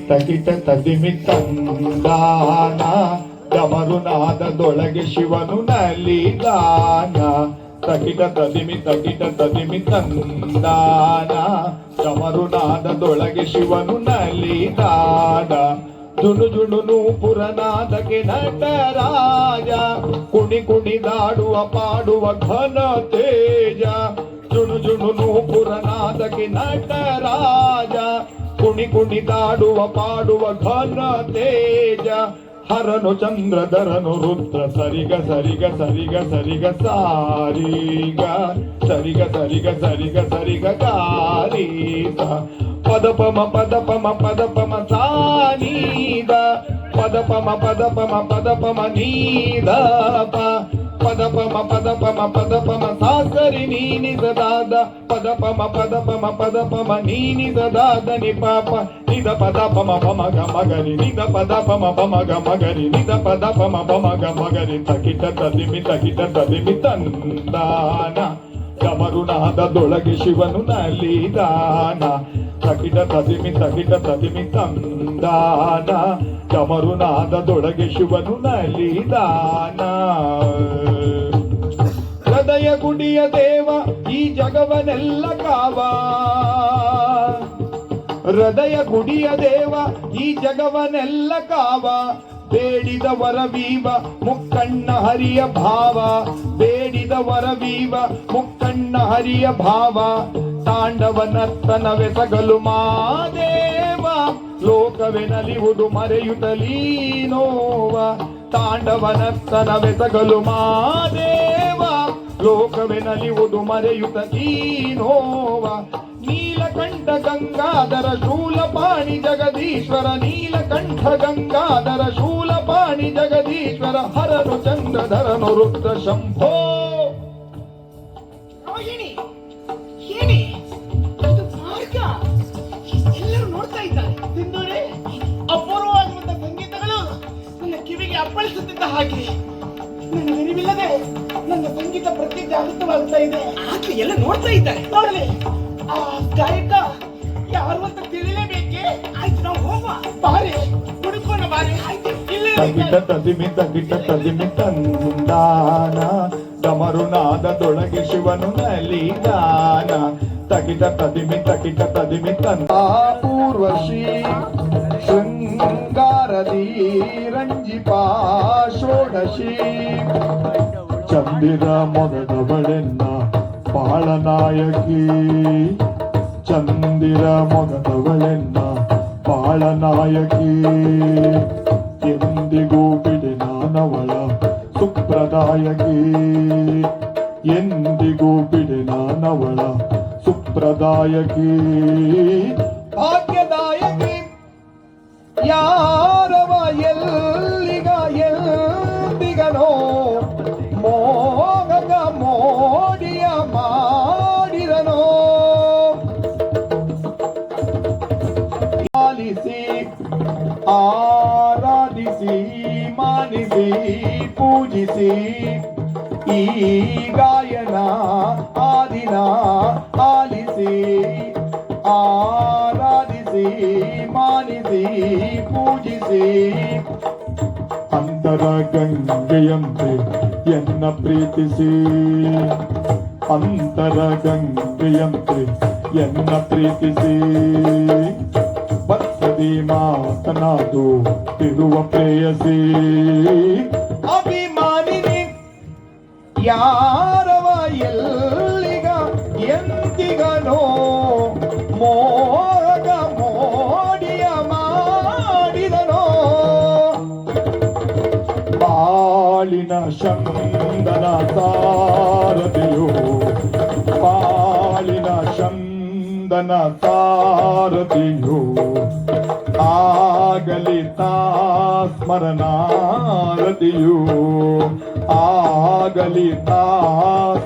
ತಕಿಟ ತದಿಮಿ ತಂದಾನ ಡಮರುನಾದದೊಳಗೆ ಶಿವನು ನಲಿದಾನ ತಕಿಟ ತದಿಮಿ ತಂದಾನ ಡಮರುನಾದದೊಳಗೆ ಶಿವನು ನಲಿದಾನ ಜುಣು ಜುಣುನು ಪುರನಾದಕ್ಕೆ ನಟರಾಜ ಕುಣಿ ಕುಣಿದಾಡುವ ಪಾಡುವ ಘನ ತೇಜ ಜುಣು ಜುಣುನು ಪುರನಾದಕ್ಕೆ ನಟರಾಜ ಕುಣಿ ಕುಣಿದಾಡುವ ಪಾಡುವ ಘನ ತೇಜ ಹರನು ಚಂದ್ರಧರನು ರುದ್ರ ಸರಿಗ ಸರಿಗ ಸರಿಗ ಸರಿಗ ಸಾರಿಗ ಸರಿಗ ಸರಿಗ ಸರಿಗ ಸರಿಗ ಕಾರೀಗ ಪದಪಮ ಸಾನೀದ ಪದಪಮ ನೀದ ಪದಪಮ ಸಾಸರಿ ನೀನಿಸದಾದ ಪದಪಮ ನೀನಿಸದಾದ ನಿಪಾಪ ನಿದ ಪದಪಮ ಪಮಗ ಮಗರಿ ನಿದ ಪದಪಮ ಪಮಗ ಮಗರಿ ನಿದ ಪದಪಮ ಪಮಗ ಮಗರಿ ತಕಿಟ ತದಿಮಿ ತಂದಾನ ಡಮರುನಾದದೊಳಗೆ ಶಿವನು ನಲಿದಾನ ತಕಿಟ ತದಿಮಿ ತಂದಾನ ಡಮರುನಾದದೊಳಗೆ ಶಿವನು ನಲಿದಾನ ಹೃದಯ ಗುಡಿಯ ದೇವ ಈ ಜಗವನೆಲ್ಲ ಕಾವ ಹೃದಯ ಗುಡಿಯ ದೇವ ಈ ಜಗವನೆಲ್ಲ ಕಾವ ಬೇಡಿದ ವರವೀವ ಮುಕ್ಕಣ್ಣ ಹರಿಯ ಭಾವ ಬೇಡಿದ ವರವೀವ ಮುಕ್ಕಣ್ಣ ಹರಿಯ ಭಾವ ತಾಂಡವನರ್ತನವೆಸಗಲು ಮಾದೇವ ಲೋಕವೇ ನಲಿಯುವುದು ಮರೆಯುತ್ತಲೀ ನೋವ ತಾಂಡವನರ್ತನವೆಸಗಲು ಮಾದೇವ ಲೋಕವೇ ನಲಿಯುವುದು ಮರೆಯುತ್ತಲೀ ನೋವ ನೀಲಕಂಠ ಗಂಗಾಧರ ಶೂಲಪಾಣಿ ಜಗದೀಶ್ವರ ನೀಲಕಂಠ ಗಂಗಾಧರ ಶೂಲಪಾಣಿ ಜಗದೀಶ್ವರ ಹರನು ಚಂದ್ರಧರನು ರುದ್ರ ಶಂಭೋ. ಎಲ್ಲರೂ ನೋಡ್ತಾ ಇದ್ದಾರೆ. ಸಿಂಧೂರಿ, ಅಪೂರ್ವವಾಗಿರುವಂತಹ ಸಂಗೀತಗಳು ನನ್ನ ಕಿವಿಗೆ ಅಪ್ಪಳಿಸುತ್ತಿದ್ದ ಹಾಗೆ ನನ್ನ ನೆನವಿಲ್ಲದೆ ನನ್ನ ಸಂಗೀತ ಪ್ರತಿ ಜಾಗೃತವಾಗ್ತಾ ಇದೆ. ಆಕೆ ಎಲ್ಲ ನೋಡ್ತಾ ಇದ್ದಾರೆ. ನೋಡಲಿ, ಆ ಗಾಯಕ ಯಾರು ಅಂತ ತಿಳಿಲೇಬೇಕೆ? ಆಯ್ತು, ನಾವು ಹೋಗುವ. ಬಾರಿ ಹುಡುಕೋಣ, ಬಾರಿ. ಆಯ್ತು, ತಗಿಟ ತದಿಮಿ ತಂದಾನ ಡಮರುನಾದದೊಳಗೆ ಶಿವನು ನಲಿದಾನ ತಗಿಟ ತದಿಮಿ ತಂದ ಪೂರ್ವಶ್ರೀ ಶೃಂಗಾರದಿ ರಂಜಿಪಾ ಷೋಡಶಿ ಚಂದಿರ ಮೊಗದವಳೆನ್ನ ಬಾಳನಾಯಕಿ ಚಂದಿರ ಮೊಗದವಳೆನ್ನ ಬಾಳನಾಯಕಿ ಎಂದಿಗೂ ಬಿಡಿ ನಾನವಳ ಸುಪ್ರದಾಯಕಿ ಎಂದಿಗೂ ಬಿಡಿ ನಾನವಳ ಸುಪ್ರದಾಯಕಿ ಭಾಗ್ಯದಾಯಕಿ ಯಾರವ ಎಲ್ಲಿಗ ಎಂದಿಗನೋ ಮೋಗಗ ಮೋಡಿಯ ಮಾಡಿರನೋ ಆಲಿಸಿ ಆರಾಧಿಸಿ ಮಾನಿಸಿ ಪೂಜಿಸಿ ಈ ಗಾಯನ ಆದಿನ ಆಲಿಸಿ ಆರಾಧಿಸಿ ಮಾನಿಸಿ ಪೂಜಿಸಿ ಅಂತರ ಗಂಗೆಯಂತೆ ಎನ್ನ ಪ್ರೀತಿಸಿ ಅಂತರ ಗಂಗೆಯಂತೆ ಎನ್ನ ಪ್ರೀತಿಸಿ ಬರ್ತದಿ ಮಾತನಾಡು ತಿರುವ ಪ್ರೇಯಸಿ ಅಭಿಮಾನಿನಿ ಯಾರವ ಎಲ್ಲಿಗ ಎಂದಿಗನೋ ಮೋಗ ಮೋಡಿಯ ಮಾಡಿದನೋ ಬಾಳಿನ ಚಂದನ ಸಾರಥಿಯೋ ಬಾಳಿನ ಚಂದನ ಸಾರಥಿಯೋ ಆಗಲಿ ಸ್ಮರಣಾರತಿಯು ಆಗಲಿ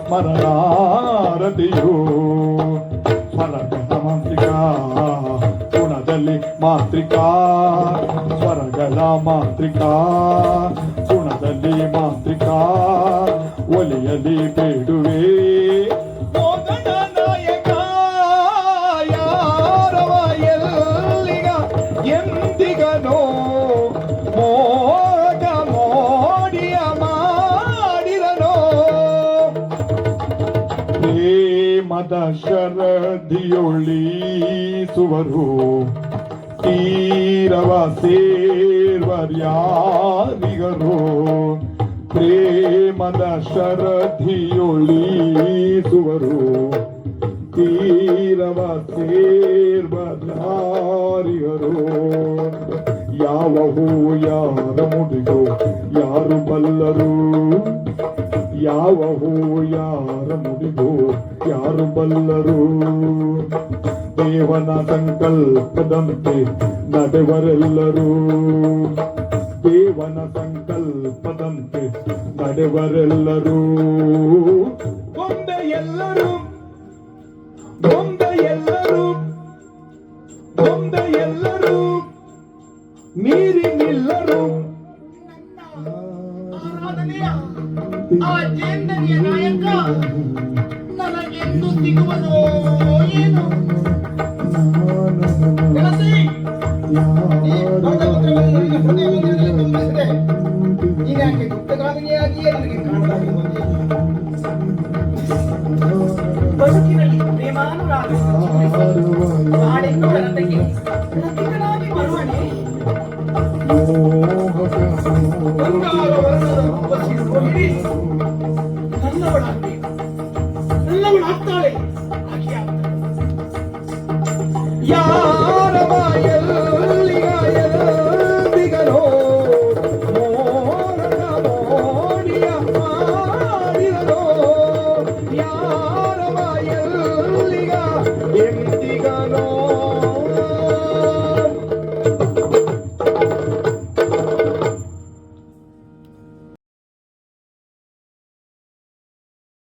ಸ್ಮರಣಾರತಿಯು ಸ್ವರಗಳ ಮಾಂತ್ರಿಕಾ ಗುಣದಲ್ಲಿ ಮಾಂತ್ರಿಕಾ ಸ್ವರಗಳ ಮಾಂತ್ರಿಕಾ ಗುಣದಲ್ಲಿ ಮಾಂತ್ರಿಕಾ ಒಲಿಯಲಿ ಬೇಡುವೆ ಮೋಗನ ನಾಯಕ ಯಾರವ ಎಲ್ಲಿಗ ಮತಿಗನೋ ಮೋಗ ಮೋಡಿಯ ಮಾಡಿದನೋ ಪ್ರೇಮದ ಶರದಿಯೊಳೀಸುವರು ತೀರವ ಸೇರ್ವರ್ಯಾರಿಗರು ಪ್ರೇಮದ ಶರದಿಯೊಳೀಸುವರು ತೀರವ ಸೇರ್ವರ್ಯಾರಿಗರು ಯಾವ ಹೂವು ಯಾರ ಮುಡಿಗೋ ಯಾರು ಬಲ್ಲರು ಯಾವ ಹೂವು ಯಾರ ಮುಡಿಗೋ ಯಾರು ಬಲ್ಲರು ದೇವನ ಸಂಕಲ್ಪದಂತೆ ನಡೆವರೆಲ್ಲರೂ ದೇವನ ಸಂಕಲ್ಪದಂತೆ ನಡೆವರೆಲ್ಲರೂ ಒಂದೇ ಎಲ್ಲರೂ ಒಂದೇ ಎಲ್ಲರೂ ಒಂದೇ ಎಲ್ಲರೂ ಮೀರಿ ನಿಲ್ಲರು ಆರಾಧನೆಯ ಆ ಚೇಂದನೆಯ ನಾಯಕ ನನಗೆಂದು ಸಿಗುವನೋ ಏನು ಗೆಳತಿ, ಈ ಪಾಠಪತ್ರವನ್ನು ನನಗೆ ಹೃದಯದಲ್ಲಿ